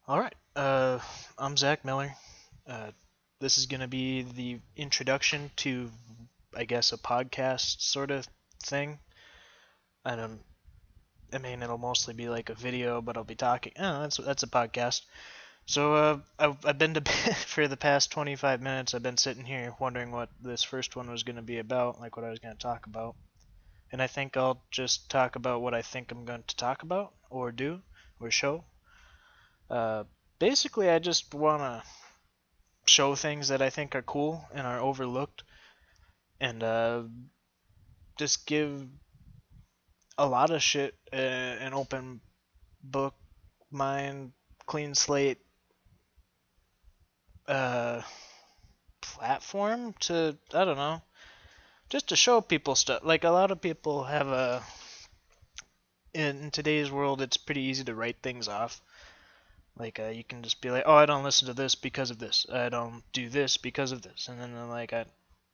All right. I'm Zach Miller. Uh, this is going to be the introduction to, I guess, a podcast sort of thing. I don't. I mean, it'll mostly be like a video, but I'll be talking. Oh, that's a podcast. So, I've been to for the past 25 minutes. I've been sitting here wondering what this first one was going to be about, like what I was going to talk about. And I think I'll just talk about what I think I'm going to talk about, or do, or show. Uh, Basically, I just want to show things that I think are cool and are overlooked, and just give a lot of shit an open book, mind, clean slate uh, platform to, I don't know, just to show people stuff. Like a lot of people have in today's world, it's pretty easy to write things off. Like you can just be like, oh, I don't listen to this because of this. I don't do this because of this, and then like I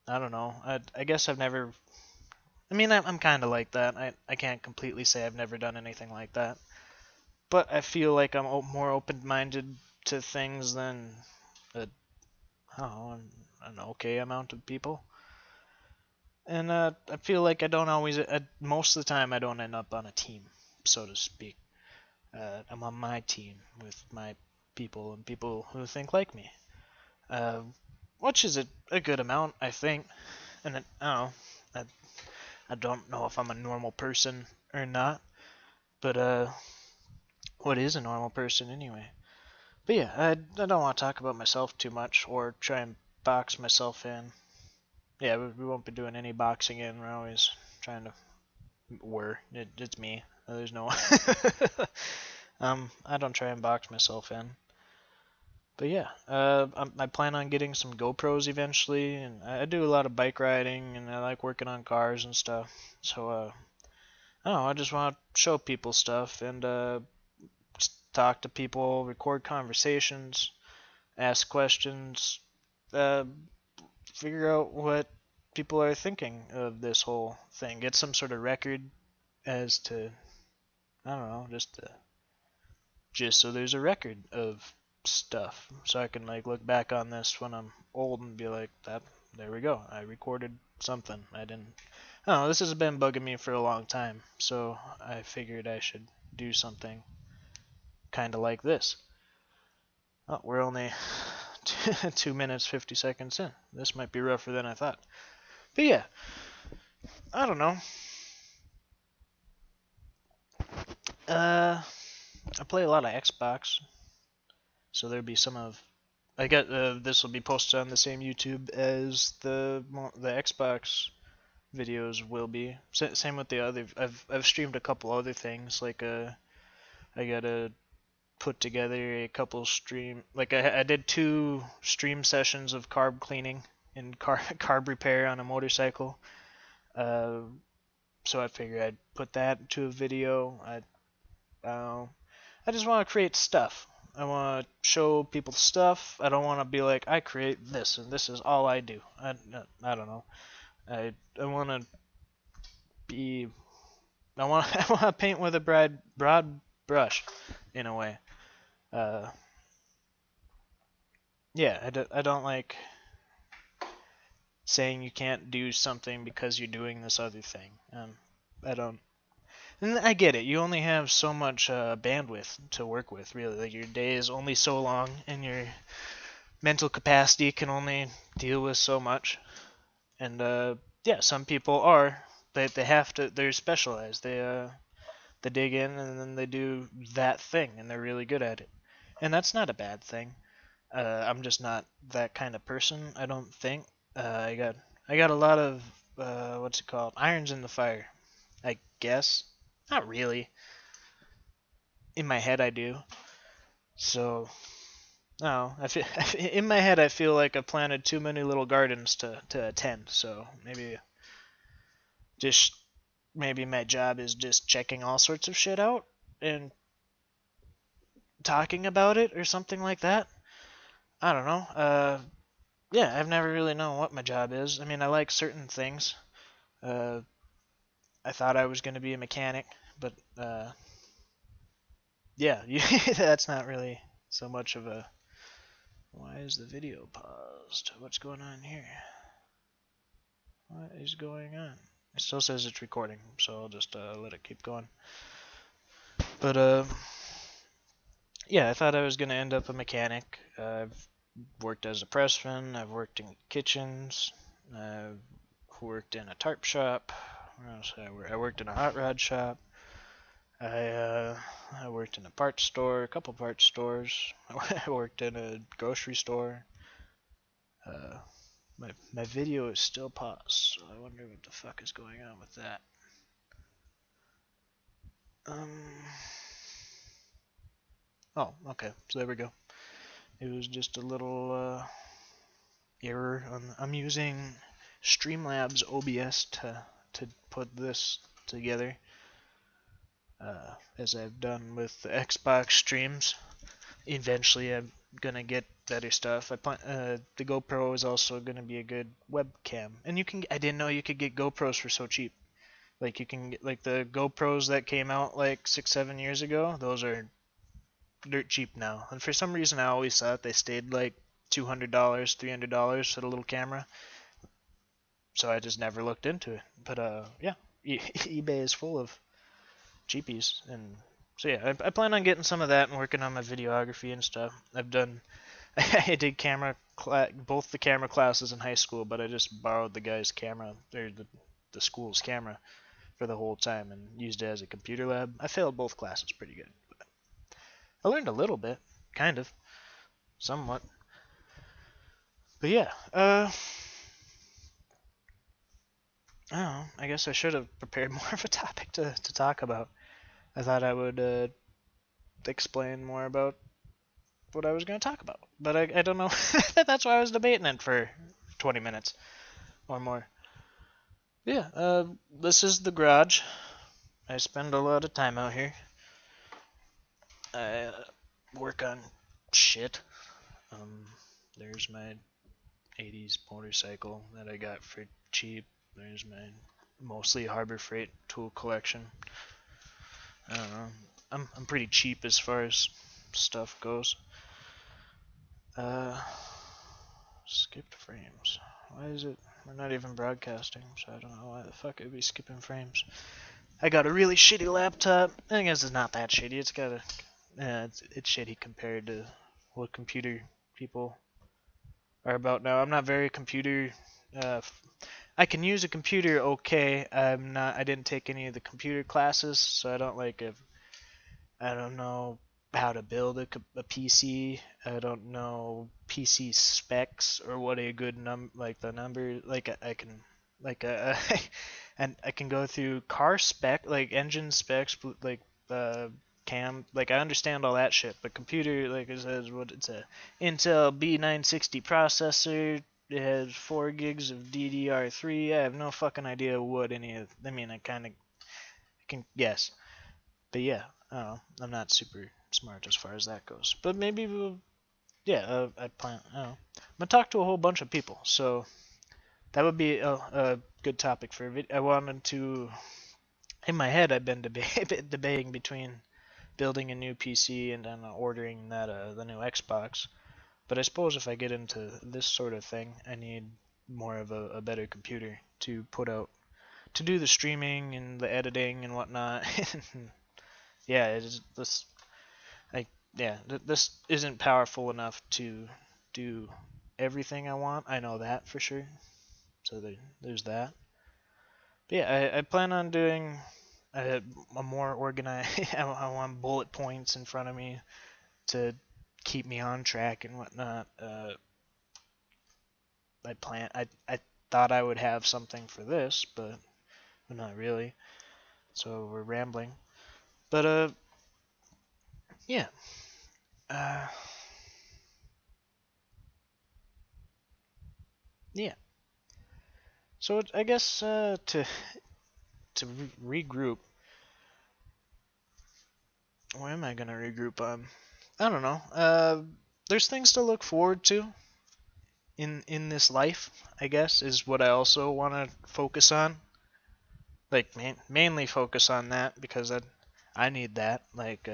don't know. I guess I've never. I mean, I'm kind of like that. I can't completely say I've never done anything like that, but I feel like I'm more open-minded to things than a, I don't know, an okay amount of people. And I feel like I don't always, most of the time, I don't end up on a team, so to speak. I'm on my team with my people and people who think like me, uh, which is a good amount, I think. And I don't know, I don't know if I'm a normal person or not, but what is a normal person anyway? But yeah, I don't want to talk about myself too much or try and box myself in. Yeah, we won't be doing any boxing in. We're always trying to. It's me. There's no. I don't try and box myself in. But yeah, I plan on getting some GoPros eventually, and I do a lot of bike riding, and I like working on cars and stuff. So I don't know. I just want to show people stuff and talk to people, record conversations, ask questions, uh, figure out what people are thinking of this whole thing. Get some sort of record as to, I don't know, just so there's a record of stuff, so I can like look back on this when I'm old and be like, that there we go. I recorded something. I didn't. I don't know. This has been bugging me for a long time, so I figured I should do something kind of like this. Oh, we're only 2 minutes 50 seconds in. This might be rougher than I thought. But yeah, I don't know. Uh, I play a lot of Xbox, so there'd be some of. I get this will be posted on the same YouTube as the Xbox videos will be. Same with the other. I've streamed a couple other things like I gotta put together a couple stream like I did 2 stream sessions of carb cleaning and carb repair on a motorcycle. Uh, so I figured I'd put that into a video. Uh, I just want to create stuff. I want to show people stuff. I don't want to be like I create this and this is all I do. I don't know. I want to be. I want I want to paint with a broad brush, in a way. Uh, yeah, I don't like saying you can't do something because you're doing this other thing. I don't. And I get it. You only have so much bandwidth to work with, really. Like your day is only so long, and your mental capacity can only deal with so much. And yeah, some people are. They have to. They're specialized. They dig in and then they do that thing, and they're really good at it. And that's not a bad thing. I'm just not that kind of person. I don't think. I got a lot of what's it called? Irons in the fire. I guess. Not really. In my head, I do. So no, I feel in my head I feel like I planted too many little gardens to attend. So just maybe my job is just checking all sorts of shit out and talking about it or something like that. I don't know. Yeah, I've never really known what my job is. I mean, I like certain things. Uh, I thought I was going to be a mechanic, but yeah, that's not really. so much of a... Why is the video paused? What's going on here? What is going on? It still says it's recording, so I'll just let it keep going. But yeah, I thought I was gonna end up a mechanic. I've worked as a pressman. I've worked in kitchens. I've worked in a tarp shop. Where else did I work? I worked in a hot rod shop. I worked in a parts store, a couple parts stores. I worked in a grocery store. My video is still paused, so I wonder what the fuck is going on with that. Oh, okay, so there we go. It was just a little error. I'm using Streamlabs OBS to put this together, as I've done with the Xbox streams. Eventually, I'm gonna get better stuff. The GoPro is also gonna be a good webcam, and I didn't know you could get GoPros for so cheap. Like you can get like the GoPros that came out like 6-7 years ago. Those are dirt cheap now, and for some reason I always thought they stayed like $200, $300 for the little camera. So I just never looked into it. But yeah, eBay is full of cheapies, and so yeah, I plan on getting some of that and working on my videography and stuff. I did both the camera classes in high school, but I just borrowed the guy's camera, or the school's camera, for the whole time and used it as a computer lab. I failed both classes pretty good. But I learned a little bit, kind of, somewhat. But yeah, I don't know. I guess I should have prepared more of a topic to talk about. I thought I would explain more about what I was going to talk about, but I don't know. That's why I was debating it for 20 minutes or more. Yeah, this is the garage. I spend a lot of time out here. I work on shit. There's my 80s motorcycle that I got for cheap. There's my mostly Harbor Freight tool collection. I don't know. I'm pretty cheap as far as stuff goes. Skipped frames. Why is it? We're not even broadcasting, so I don't know why the fuck I'd be skipping frames. I got a really shitty laptop. I guess it's not that shitty. It's got it's shitty compared to what computer people are about now. I'm not very computer. I can use a computer okay. I didn't take any of the computer classes, so I don't I don't know how to build a PC. I don't know PC specs or what a good the number I can and I can go through car spec, like engine specs, like cam, like I understand all that shit. But computer, like it says, what it's a Intel B960 processor. It has 4 gigs of DDR3. I have no fucking idea what any of. I mean, I can guess, but yeah, I don't know. I'm not super smart as far as that goes. But maybe I plan. I don't know. I'm gonna talk to a whole bunch of people, so that would be a good topic for a video. I wanted to. In my head, I've been debating between building a new PC and then ordering the new Xbox. But I suppose if I get into this sort of thing, I need more of a better computer to do the streaming and the editing and whatnot. Yeah, this isn't powerful enough to do everything I want. I know that for sure. So there's that. But yeah, I plan on doing a more organized. I want bullet points in front of me to keep me on track and whatnot. I thought I would have something for this, but not really. So we're rambling. But yeah. Yeah. So I guess to regroup. Where am I gonna regroup on? I don't know. There's things to look forward to in this life, I guess, is what I also want to focus on. Like mainly focus on that because I need that. Like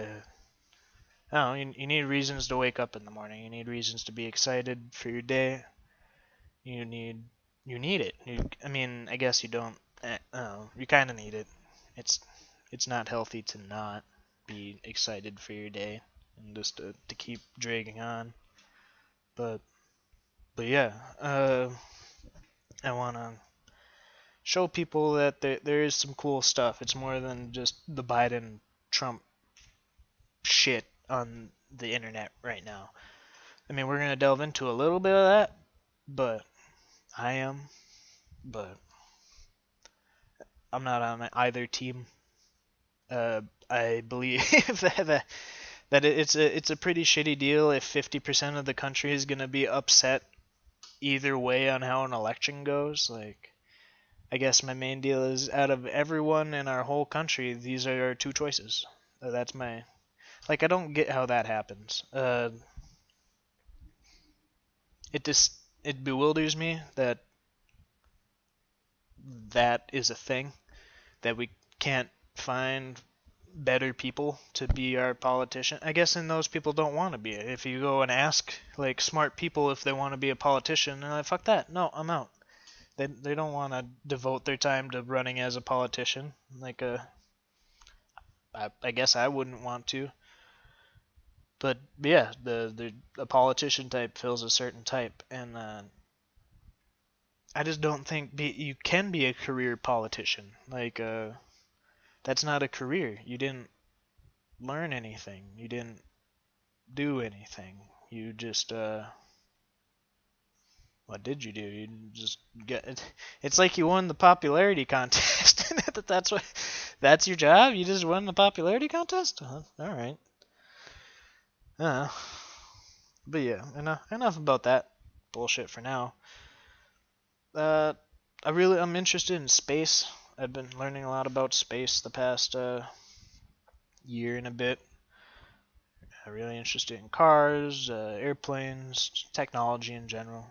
I don't know, you need reasons to wake up in the morning. You need reasons to be excited for your day. You need you need it. I mean, I guess you don't. You kind of need it. It's it's not healthy to not be excited for your day and just to keep dragging on. But but yeah, I wanna show people that there is some cool stuff. It's more than just the Biden Trump shit on the internet right now. I mean, we're gonna delve into a little bit of that, but I am, but I'm not on either team. I believe that it's a pretty shitty deal if 50% of the country is gonna be upset either way on how an election goes. Like, I guess my main deal is out of everyone in our whole country, these are our two choices. That's my like. I don't get how that happens. It just it bewilders me that that is a thing, that we can't find better people to be our politician. I guess and those people don't want to be it. If you go and ask like smart people if they want to be a politician, they're like, fuck that. No, I'm out. They don't want to devote their time to running as a politician. Like I guess I wouldn't want to. But yeah, the a politician type fills a certain type, and I just don't think you can be a career politician. Like that's not a career. You didn't learn anything. You didn't do anything. You just what did you do? You just get it. It's like you won the popularity contest. That's your job. You just won the popularity contest. All right. Uh, but yeah, enough about that bullshit for now. Uh, I'm interested in space. I've been learning a lot about space the past year and a bit. I'm really interested in cars, airplanes, technology in general.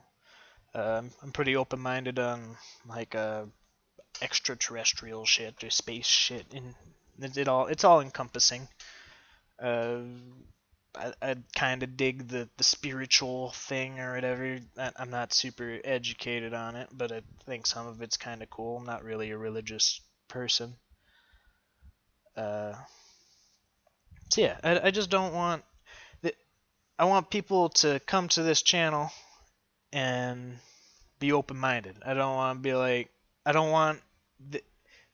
I'm pretty open-minded on like extraterrestrial shit or space shit, and it's all encompassing. Uh, I kind of dig the spiritual thing or whatever. I'm not super educated on it, but I think some of it's kind of cool. I'm not really a religious person. Uh, so yeah, I just don't want I want people to come to this channel and be open-minded. I don't want to be like I don't want th-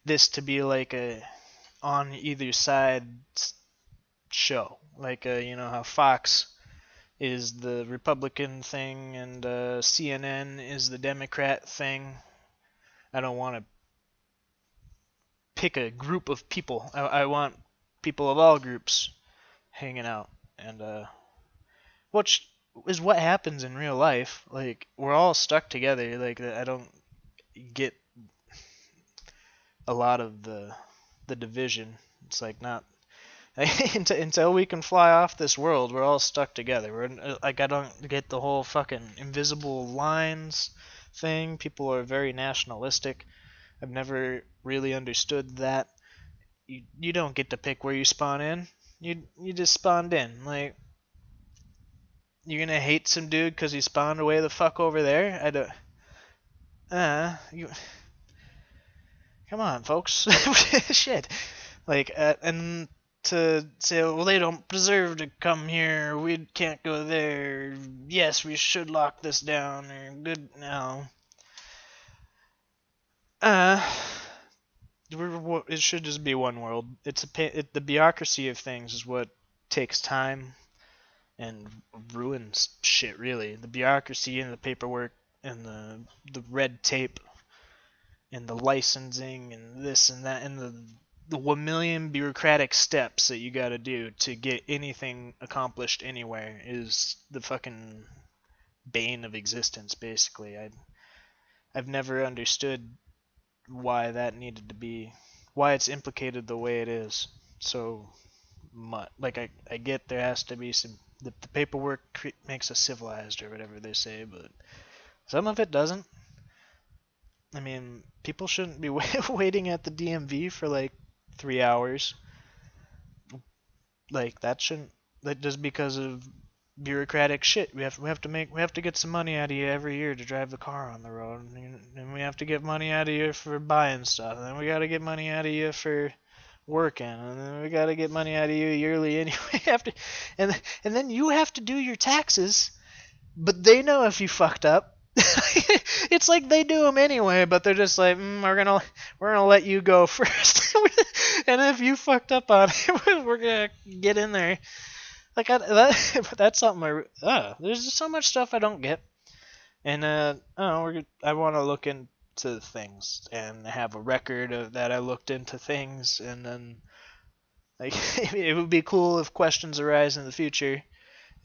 this to be like a on either side show. Like you know how Fox is the Republican thing and CNN is the Democrat thing. I don't want to pick a group of people. I want people of all groups hanging out, and which is what happens in real life. Like we're all stuck together. Like I don't get a lot of the division. It's like not until we can fly off this world, we're all stuck together. We're like I don't get the whole fucking invisible lines thing. People are very nationalistic. I've never really understood that. You don't get to pick where you spawn in. You just spawned in. Like you're gonna hate some dude because he spawned away the fuck over there. I don't. You come on, folks. Shit. Like and to say, well, they don't deserve to come here. We can't go there. Yes, we should lock this down. Or good now. Uh, it should just be one world. The bureaucracy of things is what takes time and ruins shit. Really, the bureaucracy and the paperwork and the red tape and the licensing and this and that and the 1 million bureaucratic steps that you gotta do to get anything accomplished anywhere is the fucking bane of existence. Basically, I've never understood why that needed to be, why it's implicated the way it is so much. Like I get there has to be some the paperwork makes us civilized or whatever they say, but some of it doesn't. I mean, people shouldn't be waiting at the DMV for like 3 hours. Like that shouldn't. that just because of bureaucratic shit. We have to get some money out of you every year to drive the car on the road, and we have to get money out of you for buying stuff, and then we got to get money out of you for working, and then we got to get money out of you yearly anyway. And then you have to do your taxes, but they know if you fucked up. It's like they do them anyway, but they're just like, we're gonna let you go first, and if you fucked up on it, we're gonna get in there. Like that's something there's just so much stuff I don't get, and I don't know, I want to look into things and have a record of that I looked into things, and then like it would be cool if questions arise in the future,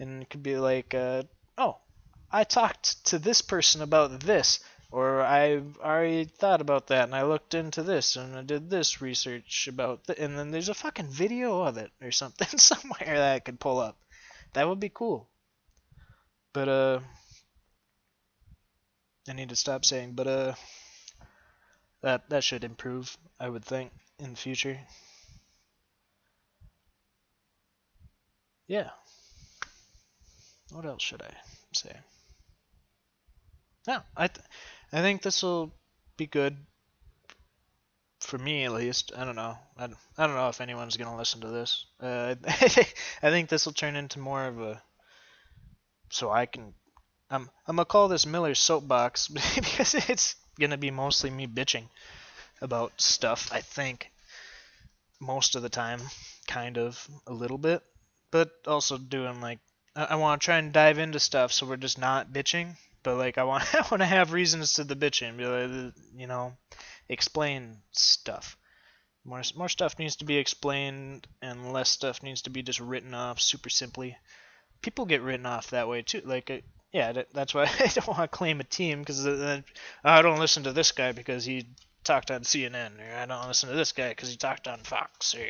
and it could be like, oh, I talked to this person about this, or I've already thought about that, and I looked into this, and I did this research about and then there's a fucking video of it or something somewhere that I could pull up. That would be cool. But I need to stop saying but that should improve, I would think, in the future. Yeah. What else should I say? No, I think this will be good for me at least. I don't know. I don't know if anyone's gonna listen to this. I think this will turn into more of a so I can I'm gonna call this Miller's Soapbox because it's gonna be mostly me bitching about stuff. I think most of the time, kind of a little bit, but also doing like I want to try and dive into stuff so we're just not bitching. But like I want I want to have reasons to the bitching. Be like, explain stuff. More stuff needs to be explained, and less stuff needs to be just written off super simply. People get written off that way too. Like, yeah, that's why I don't want to claim a team because I don't listen to this guy because he talked on CNN, or I don't listen to this guy because he talked on Fox. Or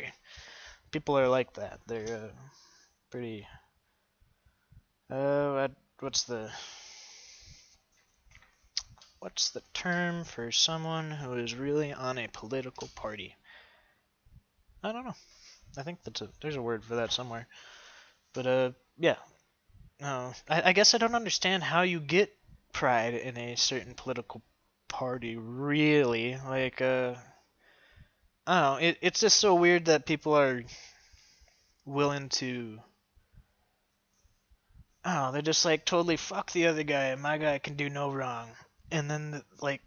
people are like that. They're pretty. What's the term for someone who is really on a political party? I don't know. I think there's a word for that somewhere. But yeah. No, I guess I don't understand how you get pride in a certain political party, really. Like, I don't know. It's just so weird that people are willing to. Oh, they're just like totally fuck the other guy, and my guy can do no wrong. And then like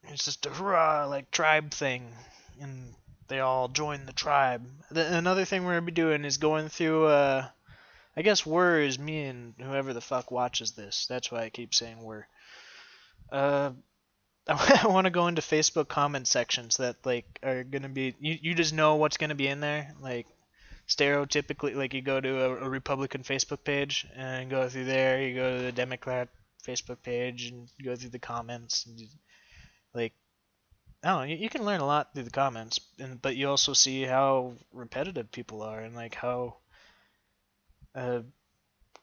it's just a hurrah like tribe thing, and they all join the tribe. Another thing we're gonna be doing is going through. I guess we're is me and whoever the fuck watches this. That's why I keep saying we're. Uh, I want to go into Facebook comment sections that like are gonna be you just know what's gonna be in there, like stereotypically, like you go to a Republican Facebook page and go through there, you go to the Democrat Facebook page and go through the comments, and like I don't know, you can learn a lot through the comments, but you also see how repetitive people are and like how uh,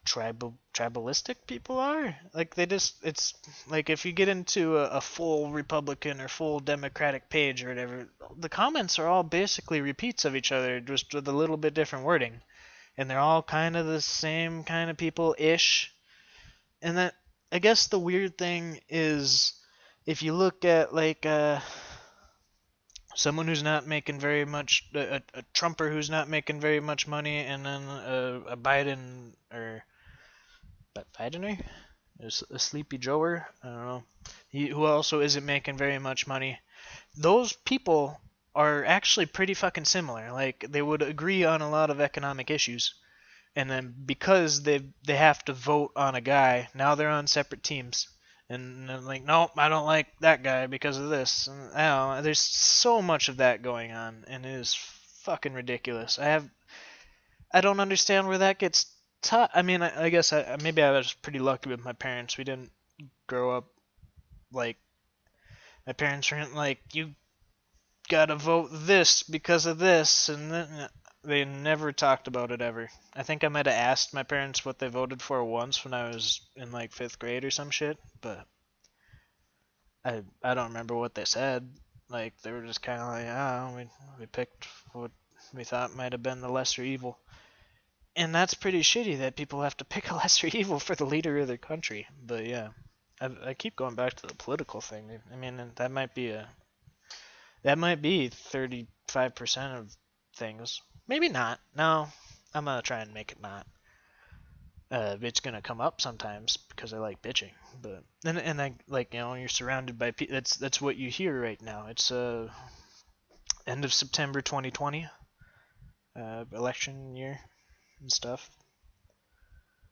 tribalistic people are. Like it's like if you get into a full Republican or full Democratic page or whatever, the comments are all basically repeats of each other, just with a little bit different wording, and they're all kind of the same kind of people ish. And that, I guess the weird thing is if you look at like someone who's not making very much, a Trumper who's not making very much money, and then a Biden or Bidener, a Sleepy Joer, I don't know, who also isn't making very much money. Those people are actually pretty fucking similar. Like they would agree on a lot of economic issues, and then because they have to vote on a guy, now they're on separate teams. And they're like, nope, I don't like that guy because of this. And I don't know, there's so much of that going on, and it is fucking ridiculous. I don't understand where that gets taught. I mean, I guess maybe I was pretty lucky with my parents. We didn't grow up like my parents weren't like, you gotta vote this because of this, and then they never talked about it ever. I think I might have asked my parents what they voted for once when I was in like 5th grade or some shit, but I don't remember what they said. Like they were just kind of like, we picked what we thought might have been the lesser evil. and that's pretty shitty that people have to pick a lesser evil for the leader of their country. But yeah, I keep going back to the political thing. I mean, that might be 35% of things. Maybe not. No, I'm gonna try and make it not. It's gonna come up sometimes because I like bitching, but and I like, you're surrounded by people. That's what you hear right now. It's end of September 2020, election year and stuff.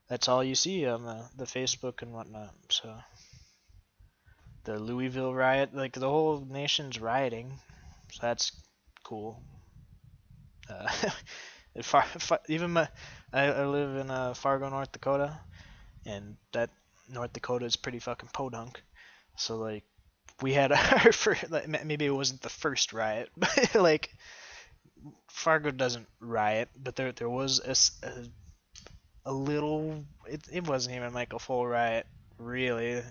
That's all you see on the Facebook and whatnot. So the Louisville riot, like the whole nation's rioting, so that's cool. Uh, even I live in Fargo, North Dakota, and that North Dakota is pretty fucking podunk. So like we had our first, like, maybe it wasn't the first riot, but like Fargo doesn't riot, but there was a little. It wasn't even like a full riot, really.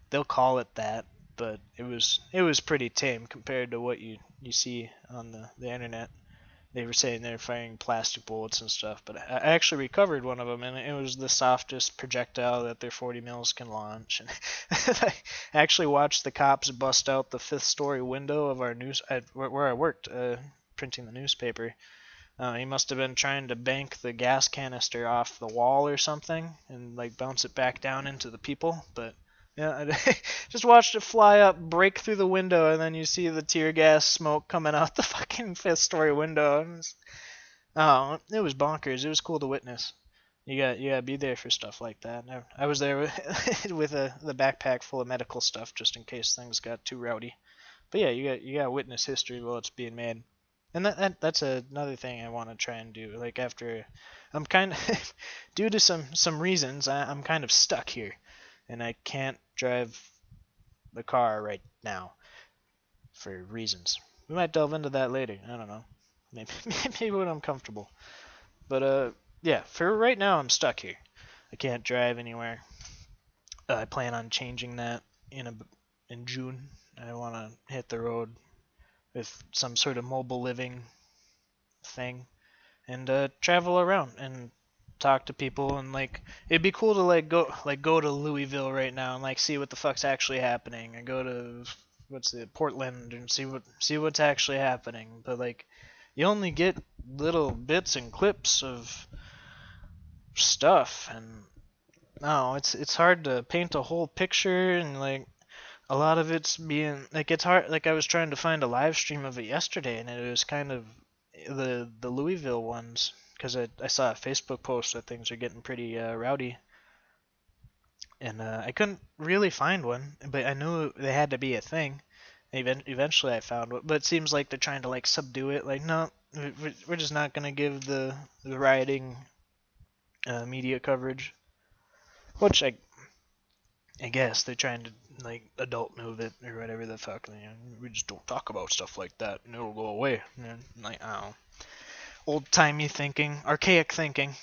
They'll call it that, but it was pretty tame compared to what you see on the internet. They were saying they're firing plastic bullets and stuff, but I actually recovered one of them, and it was the softest projectile that their 40 mils can launch. And I actually watched the cops bust out the fifth-story window of our where I worked, printing the newspaper. He must have been trying to bank the gas canister off the wall or something, and like bounce it back down into the people. But yeah, I just watched it fly up, break through the window, and then you see the tear gas smoke coming out the fucking fifth-story window. Oh, it was bonkers. It was cool to witness. You gotta be there for stuff like that. I was there with the backpack full of medical stuff just in case things got too rowdy. But yeah, you gotta witness history while it's being made. And that's another thing I want to try and do. Like after, I'm kind of due to some reasons, I'm kind of stuck here, and I can't drive the car right now for reasons. We might delve into that later. I don't know. Maybe maybe when I'm comfortable. But yeah, for right now I'm stuck here. I can't drive anywhere. I plan on changing that in June. I want to hit the road with some sort of mobile living thing and travel around and talk to people, and like it'd be cool to go to Louisville right now and like see what the fuck's actually happening, and go to Portland and see what's actually happening. But like you only get little bits and clips of stuff, and no, it's hard to paint a whole picture, and like a lot of it's being like it's hard. Like I was trying to find a live stream of it yesterday, and it was kind of the Louisville ones, because I saw a Facebook post that things are getting pretty rowdy, and I couldn't really find one, but I knew they had to be a thing. Eventually, I found one, but it seems like they're trying to like subdue it. Like, no, we're just not gonna give the rioting media coverage, which I guess they're trying to like adult move it or whatever the fuck. We just don't talk about stuff like that and it'll go away. Like, I don't know. Old timey thinking, archaic thinking.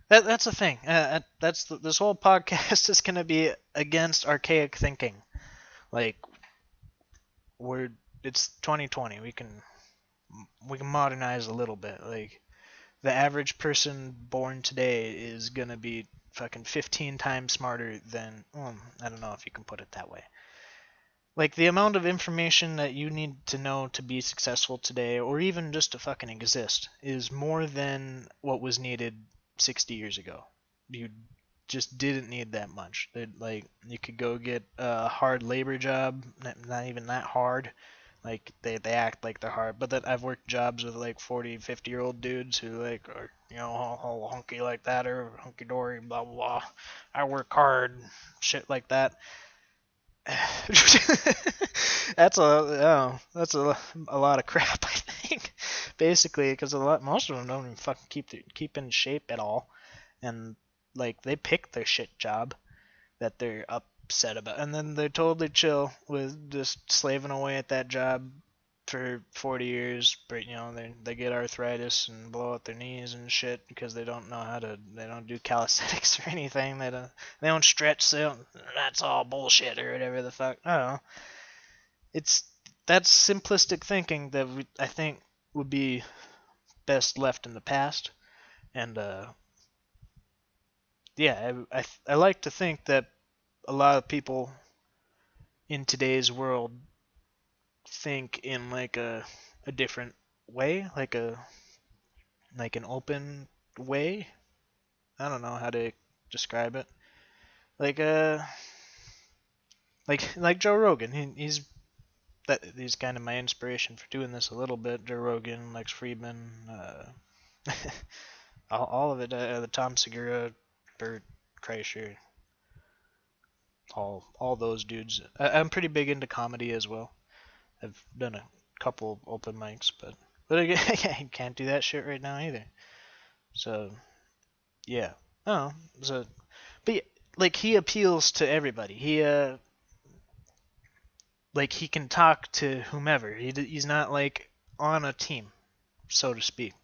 That's the thing. This whole podcast is gonna be against archaic thinking. Like it's 2020. We can modernize a little bit. Like the average person born today is gonna be fucking 15 times smarter than, well, I don't know if you can put it that way. Like the amount of information that you need to know to be successful today, or even just to fucking exist, is more than what was needed 60 years ago. You just didn't need that much. Like you could go get a hard labor job, not even that hard. Like they act like they're hard, but then I've worked jobs with like 40, 50-year-old dudes who like are all hunky like that, or hunky dory, blah blah blah. I work hard, shit like that. That's a lot of crap, I think. Basically, because most of them don't even fucking keep in shape at all, and like they pick their shit job that they're upset about, and then they're totally chill with just slaving away at that job for 40 years. But they get arthritis and blow out their knees and shit because they don't do calisthenics or anything. They don't stretch. That's all bullshit or whatever the fuck. I don't know. It's That's simplistic thinking that I think would be best left in the past. And yeah, I like to think that a lot of people in today's world think in like a different way, like an open way. I don't know how to describe it. Like like Joe Rogan. He's kind of my inspiration for doing this a little bit. Joe Rogan, Lex Friedman, all of it. The Tom Segura, Bert Kreischer, all those dudes. I'm pretty big into comedy as well. I've done a couple open mics, but again, I can't do that shit right now either. So yeah. Oh, so but like he appeals to everybody. He like he can talk to whomever. He's not like on a team, so to speak.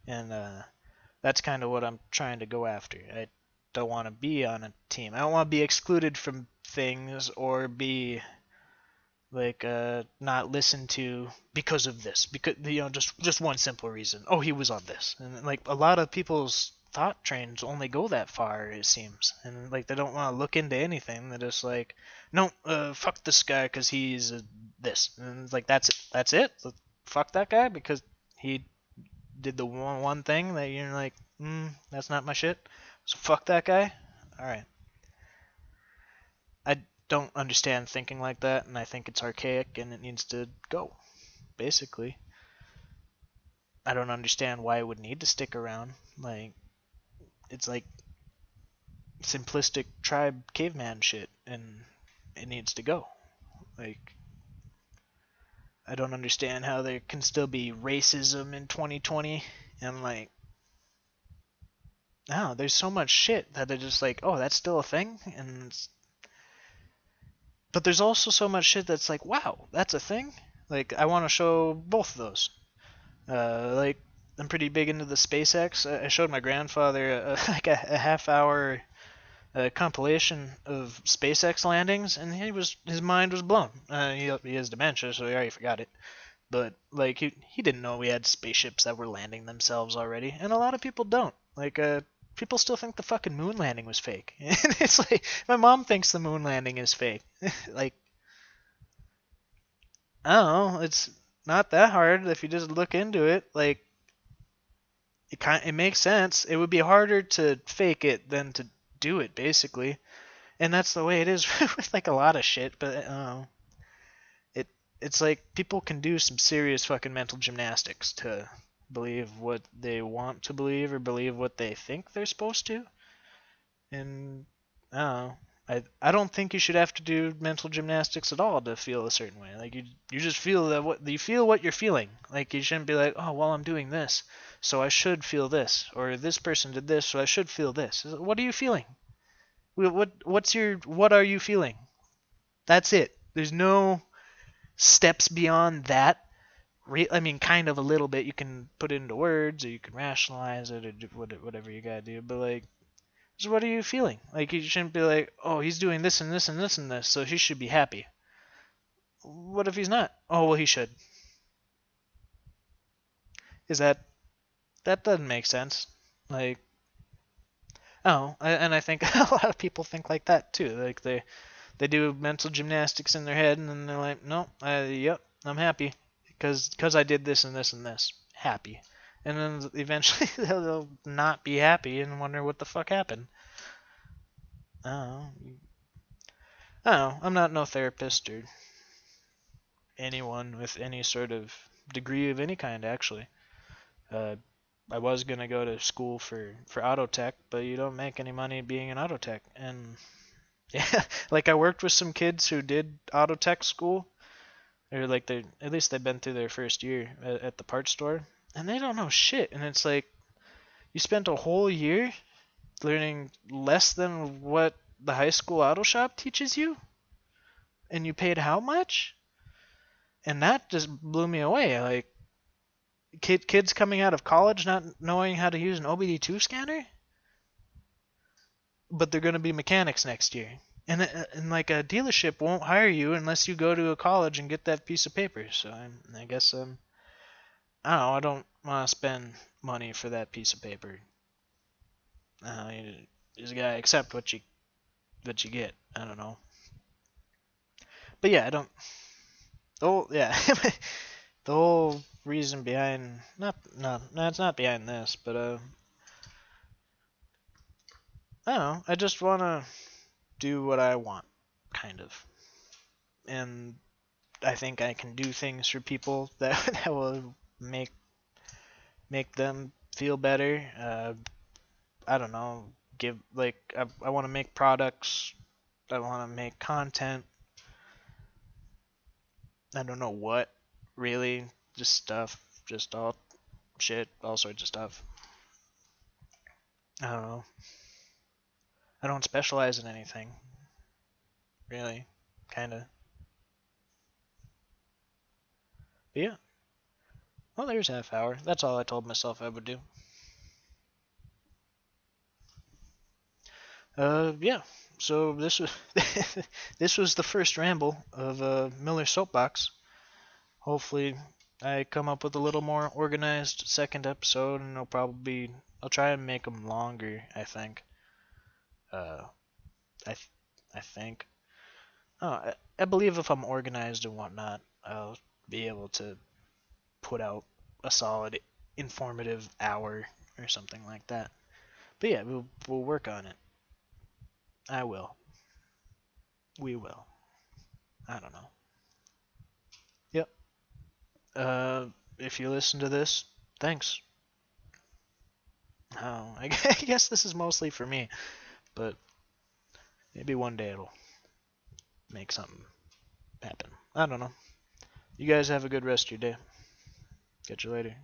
And that's kind of what I'm trying to go after. I don't want to be on a team. I don't want to be excluded from things or be like not listened to because of this, because just one simple reason. Oh, he was on this. And like a lot of people's thought trains only go that far, it seems, and like they don't want to look into anything. They're just like, no, fuck this guy because he's this, and it's like that's it. Fuck that guy because he did the one thing that you're like, that's not my shit, so fuck that guy. All right. I don't understand thinking like that, and I think it's archaic and it needs to go, basically. I don't understand why it would need to stick around. Like, it's like simplistic tribe caveman shit, and it needs to go. Like, I don't understand how there can still be racism in 2020, and like, no, there's so much shit that they're just like, oh, that's still a thing, and but there's also so much shit that's like, wow, that's a thing. Like, I want to show both of those. Like I'm pretty big into the SpaceX. I showed my grandfather like a half hour compilation of SpaceX landings, and his mind was blown. He has dementia, so he already forgot it. But like he didn't know we had spaceships that were landing themselves already, and a lot of people don't. Like people still think the fucking moon landing was fake, and it's like my mom thinks the moon landing is fake. Like I don't know, it's not that hard if you just look into it. Like it makes sense. It would be harder to fake it than to do it, basically, and that's the way it is with like a lot of shit. But it it's like people can do some serious fucking mental gymnastics to believe what they want to believe or believe what they think they're supposed to, and I don't know. I don't think you should have to do mental gymnastics at all to feel a certain way. Like you just feel that what you feel what you're feeling. Like you shouldn't be like, oh well, I'm doing this, so I should feel this, or this person did this, so I should feel this. What are you feeling? What are you feeling? That's it. There's no steps beyond that. I mean, kind of a little bit. You can put it into words, or you can rationalize it, or do whatever you gotta do. But like, so what are you feeling? Like you shouldn't be like, oh, he's doing this and this and this and this, so he should be happy. What if he's not? Oh, well, he should. Is that doesn't make sense? Like, oh, and I think a lot of people think like that too. Like they do mental gymnastics in their head, and then they're like, no, yep, I'm happy because I did this and this and this, happy. And then eventually they'll not be happy and wonder what the fuck happened. I don't know. I don't know. I'm not no therapist or anyone with any sort of degree of any kind, actually. Uh, I was gonna go to school for auto tech, but you don't make any money being an auto tech. And yeah, like I worked with some kids who did auto tech school, or like they at least they've been through their first year at the parts store, and they don't know shit. And it's like you spent a whole year learning less than what the high school auto shop teaches you, and you paid how much? And that just blew me away. Like kids coming out of college not knowing how to use an OBD2 scanner, but they're going to be mechanics next year. And like a dealership won't hire you unless you go to a college and get that piece of paper. So I guess I don't know. I don't want to spend money for that piece of paper. You just gotta accept what you get. I don't know. But yeah, I don't. Oh yeah, the whole reason behind no, it's not behind this, but I don't know. I just wanna do what I want, kind of, and I think I can do things for people that that will make them feel better. I don't know. Give like I want to make products. I want to make content. I don't know what really. Just stuff. Just all shit. All sorts of stuff. I don't know. I don't specialize in anything really. Kind of. But yeah. Well, there's half hour. That's all I told myself I would do. Yeah. So this was this was the first ramble of Miller Soapbox. Hopefully, I come up with a little more organized second episode, and I'll try and make them longer. I think. Uh, I I think. Oh, I believe if I'm organized and whatnot, I'll be able to put out a solid, informative hour or something like that. But yeah, we'll work on it. I will. We will. I don't know. Yep. Uh, if you listen to this, thanks. Oh, I guess this is mostly for me, but maybe one day it'll make something happen. I don't know. You guys have a good rest of your day. Catch you later.